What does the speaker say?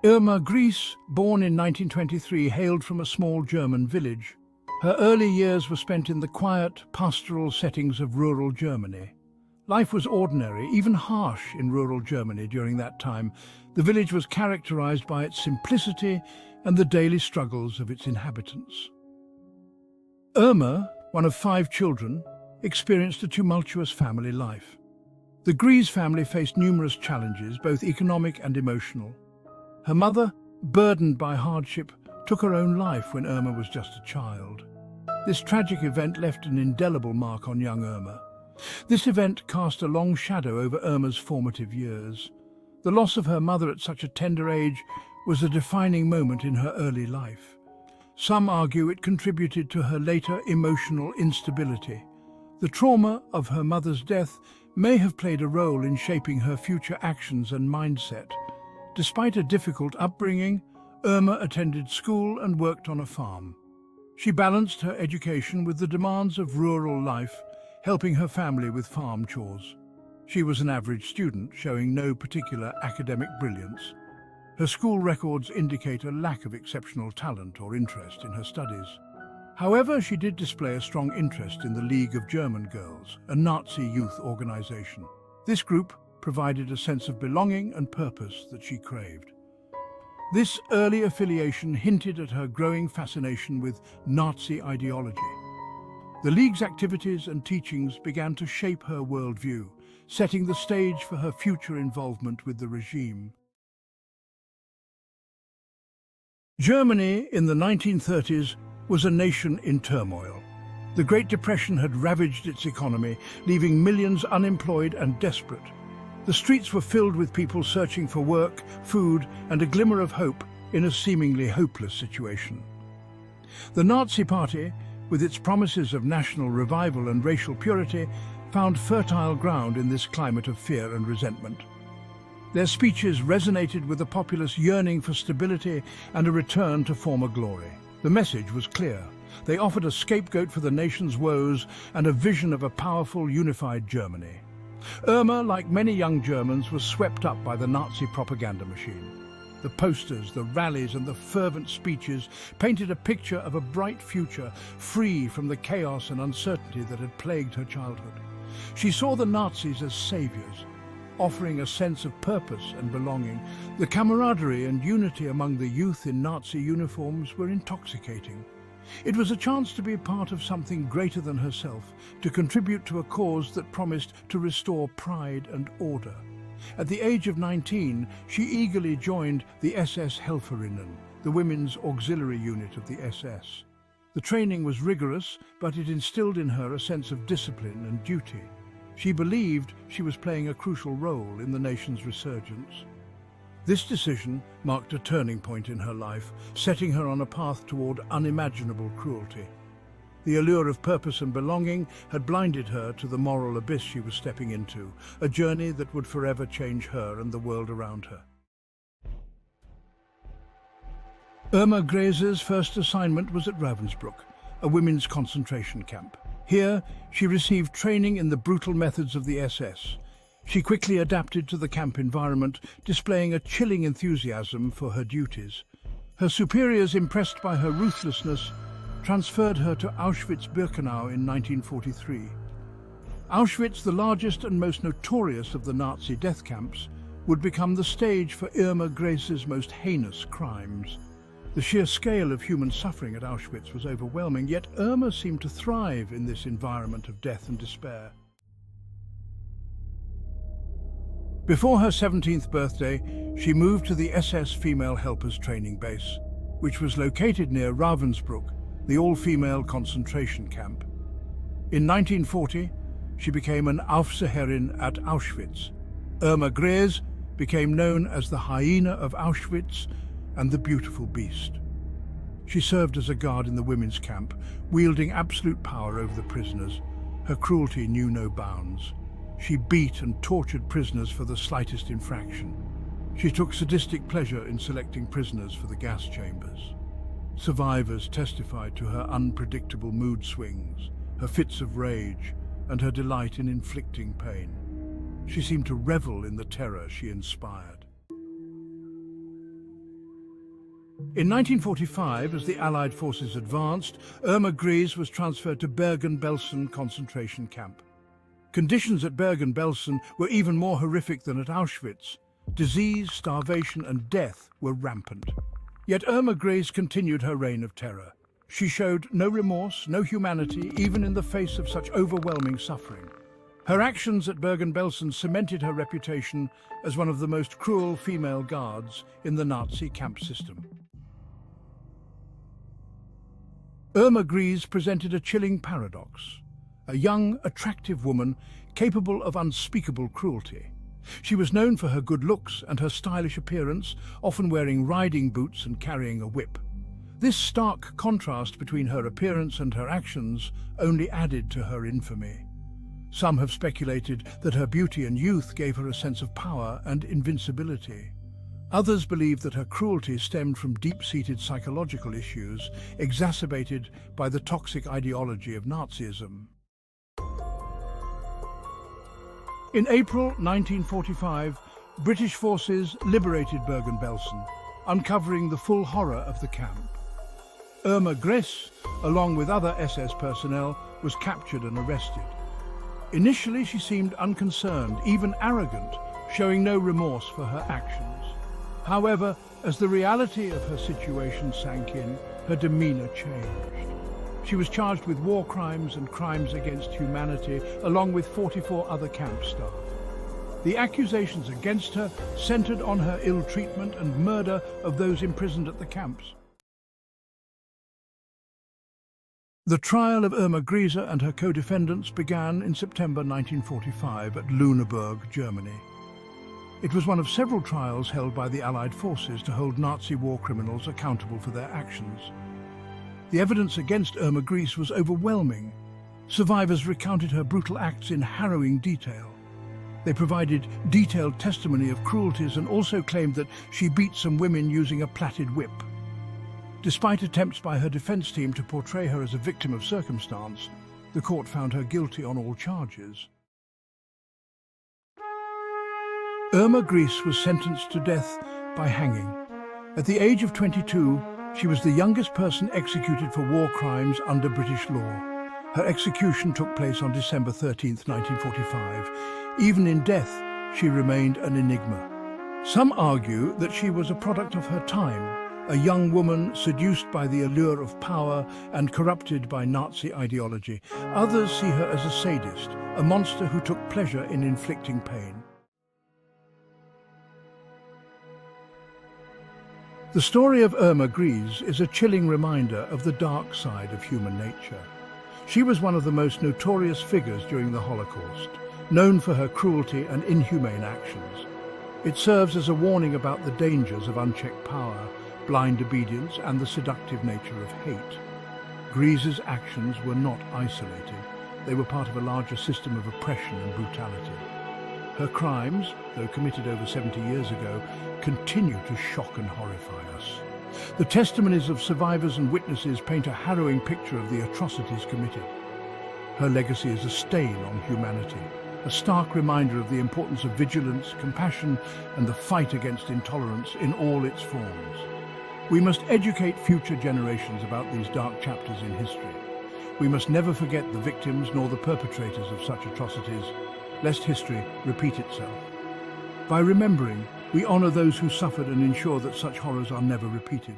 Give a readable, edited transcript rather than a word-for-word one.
Irma Grese, born in 1923, hailed from a small German village. Her early years were spent in the quiet, pastoral settings of rural Germany. Life was ordinary, even harsh, in rural Germany during that time. The village was characterized by its simplicity and the daily struggles of its inhabitants. Irma, one of 5 children, experienced a tumultuous family life. The Grese family faced numerous challenges, both economic and emotional. Her mother, burdened by hardship, took her own life when Irma was just a child. This tragic event left an indelible mark on young Irma. This event cast a long shadow over Irma's formative years. The loss of her mother at such a tender age was a defining moment in her early life. Some argue it contributed to her later emotional instability. The trauma of her mother's death may have played a role in shaping her future actions and mindset. Despite a difficult upbringing, Irma attended school and worked on a farm. She balanced her education with the demands of rural life, helping her family with farm chores. She was an average student, showing no particular academic brilliance. Her school records indicate a lack of exceptional talent or interest in her studies. However, she did display a strong interest in the League of German Girls, a Nazi youth organization. This group provided a sense of belonging and purpose that she craved. This early affiliation hinted at her growing fascination with Nazi ideology. The League's activities and teachings began to shape her worldview, setting the stage for her future involvement with the regime. Germany in the 1930s was a nation in turmoil. The Great Depression had ravaged its economy, leaving millions unemployed and desperate. The streets were filled with people searching for work, food, and a glimmer of hope in a seemingly hopeless situation. The Nazi Party, with its promises of national revival and racial purity, found fertile ground in this climate of fear and resentment. Their speeches resonated with the populace yearning for stability and a return to former glory. The message was clear. They offered a scapegoat for the nation's woes and a vision of a powerful, unified Germany. Irma, like many young Germans, was swept up by the Nazi propaganda machine. The posters, the rallies, and the fervent speeches painted a picture of a bright future, free from the chaos and uncertainty that had plagued her childhood. She saw the Nazis as saviors, offering a sense of purpose and belonging. The camaraderie and unity among the youth in Nazi uniforms were intoxicating. It was a chance to be a part of something greater than herself, to contribute to a cause that promised to restore pride and order. At the age of 19, she eagerly joined the SS Helferinnen, the women's auxiliary unit of the SS. The training was rigorous, but it instilled in her a sense of discipline and duty. She believed she was playing a crucial role in the nation's resurgence. This decision marked a turning point in her life, setting her on a path toward unimaginable cruelty. The allure of purpose and belonging had blinded her to the moral abyss she was stepping into, a journey that would forever change her and the world around her. Irma Grese's first assignment was at Ravensbruck, a women's concentration camp. Here, she received training in the brutal methods of the SS. She quickly adapted to the camp environment, displaying a chilling enthusiasm for her duties. Her superiors, impressed by her ruthlessness, transferred her to Auschwitz-Birkenau in 1943. Auschwitz, the largest and most notorious of the Nazi death camps, would become the stage for Irma Grese's most heinous crimes. The sheer scale of human suffering at Auschwitz was overwhelming, yet Irma seemed to thrive in this environment of death and despair. Before her 17th birthday, she moved to the SS Female Helpers Training Base, which was located near Ravensbruck, the all-female concentration camp. In 1940, she became an Aufseherin at Auschwitz. Irma Grese became known as the Hyena of Auschwitz and the Beautiful Beast. She served as a guard in the women's camp, wielding absolute power over the prisoners. Her cruelty knew no bounds. She beat and tortured prisoners for the slightest infraction. She took sadistic pleasure in selecting prisoners for the gas chambers. Survivors testified to her unpredictable mood swings, her fits of rage, and her delight in inflicting pain. She seemed to revel in the terror she inspired. In 1945, as the Allied forces advanced, Irma Grese was transferred to Bergen Belsen concentration camp. Conditions at Bergen Belsen were even more horrific than at Auschwitz. Disease, starvation and death were rampant. Yet Irma Grese continued her reign of terror. She showed no remorse, no humanity, even in the face of such overwhelming suffering. Her actions at Bergen Belsen cemented her reputation as one of the most cruel female guards in the Nazi camp system. Irma Grese presented a chilling paradox. A young, attractive woman capable of unspeakable cruelty. She was known for her good looks and her stylish appearance, often wearing riding boots and carrying a whip. This stark contrast between her appearance and her actions only added to her infamy. Some have speculated that her beauty and youth gave her a sense of power and invincibility. Others believe that her cruelty stemmed from deep-seated psychological issues, exacerbated by the toxic ideology of Nazism. In April 1945, British forces liberated Bergen Belsen, uncovering the full horror of the camp. Irma Grese, along with other SS personnel, was captured and arrested. Initially, she seemed unconcerned, even arrogant, showing no remorse for her actions. However, as the reality of her situation sank in, her demeanor changed. She was charged with war crimes and crimes against humanity, along with 44 other camp staff. The accusations against her centered on her ill treatment and murder of those imprisoned at the camps. The trial of Irma Grese and her co-defendants began in September 1945 at Lüneburg, Germany. It was one of several trials held by the Allied forces to hold Nazi war criminals accountable for their actions. The evidence against Irma Grese was overwhelming. Survivors recounted her brutal acts in harrowing detail. They provided detailed testimony of cruelties and also claimed that she beat some women using a plaited whip. Despite attempts by her defense team to portray her as a victim of circumstance, the court found her guilty on all charges. Irma Grese was sentenced to death by hanging. At the age of 22, she was the youngest person executed for war crimes under British law. Her execution took place on December 13, 1945. Even in death, she remained an enigma. Some argue that she was a product of her time, a young woman seduced by the allure of power and corrupted by Nazi ideology. Others see her as a sadist, a monster who took pleasure in inflicting pain. The story of Irma Grese is a chilling reminder of the dark side of human nature. She was one of the most notorious figures during the Holocaust, known for her cruelty and inhumane actions. It serves as a warning about the dangers of unchecked power, blind obedience, and the seductive nature of hate. Grese's actions were not isolated. They were part of a larger system of oppression and brutality. Her crimes, though committed over 70 years ago, continue to shock and horrify us. The testimonies of survivors and witnesses paint a harrowing picture of the atrocities committed. Her legacy is a stain on humanity, a stark reminder of the importance of vigilance, compassion, and the fight against intolerance in all its forms. We must educate future generations about these dark chapters in history. We must never forget the victims nor the perpetrators of such atrocities, lest history repeat itself. By remembering, we honor those who suffered and ensure that such horrors are never repeated.